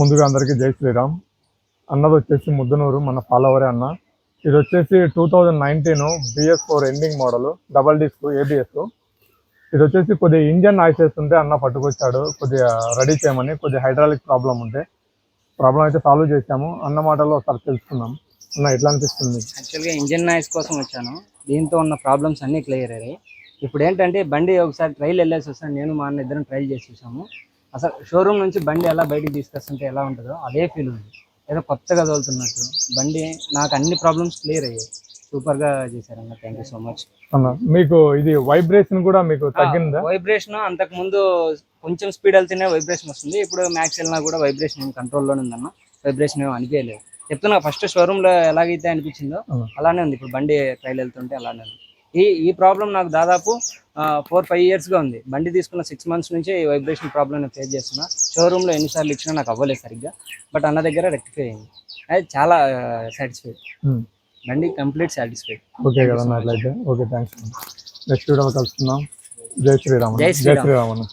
ముందుగా అందరికీ జై శ్రీరామ్. అన్నది వచ్చేసి ముద్దనూరు, మన ఫాలోవరే అన్న. ఇది వచ్చేసి 2019 BS4 ending model, double disc ABS. ఇది వచ్చేసి కొద్దిగా ఇంజన్ నాయిస్ ఉంటే అన్న పట్టుకొచ్చాడు కొద్దిగా రెడీ చేయమని. కొద్దిగా హైడ్రాలిక్ ప్రాబ్లం ఉంటే ప్రాబ్లం అయితే సాల్వ్ చేశాము. అన్న మాటల్లో ఒకసారి తెలుసుకున్నాం. అన్న ఎట్లా అనిపిస్తుంది? యాక్చువల్గా ఇంజన్ నాయిస్ కోసం వచ్చాను. దీంతో ఉన్న ప్రాబ్లమ్స్ అన్నీ క్లియర్ అయ్యాయి. ఇప్పుడు ఏంటంటే బండి ఒకసారి ట్రైల్ వెళ్ళేసి వస్తాను, నేను మా అన్న ఇద్దరం ట్రైల్ చేసి చూసాము. అసలు షోరూమ్ నుంచి బండి ఎలా బయటికి తీసుకొస్తుంటే ఎలా ఉంటుందో అదే ఫీల్ ఉంది. ఏదో కొత్తగా తోలుతున్నట్టు బండి. నాకు అన్ని ప్రాబ్లమ్స్ క్లియర్ అయ్యాయి. సూపర్గా చేశారన్న, థ్యాంక్ యూ సో మచ్ అన్న. మీకు ఇది వైబ్రేషన్ కూడా మీకు తగ్గిందా? వైబ్రేషన్ అంతకుముందు కొంచెం స్పీడ్ వెళ్తేనే వైబ్రేషన్ వస్తుంది. ఇప్పుడు మ్యాక్స్ వెళ్ళినా కూడా వైబ్రేషన్ కంట్రోల్లోనే ఉందన్న. వైబ్రేషన్ ఏమో అనిపించలేదు. చెప్తున్నా, ఫస్ట్ షోరూంలో ఎలాగైతే అనిపించిందో అలానే ఉంది. ఇప్పుడు బండి ట్రైల్ వెళ్తుంటే అలానే ఉంది. ఈ ప్రాబ్లం నాకు దాదాపు 4-5 ఇయర్స్గా ఉంది. బండి తీసుకున్న 6 months నుంచి ఈ వైబ్రేషన్ ప్రాబ్లం నేను ఫేస్ చేస్తున్నా. షోరూంలో ఎన్నిసార్లు ఇచ్చినా నాకు అవ్వలేదు సరిగ్గా. బట్ అన్న దగ్గర రెక్టిఫై అయింది. అది చాలా సాటిస్ఫైడ్. బండి కంప్లీట్ సాటిస్ఫైడ్. ఓకే కదా అట్లయితే. Okay, thanks. నెక్స్ట్ వీడియోలో కలుసుకుందాం. జై శ్రీరామ్. జై శ్రీరామ్.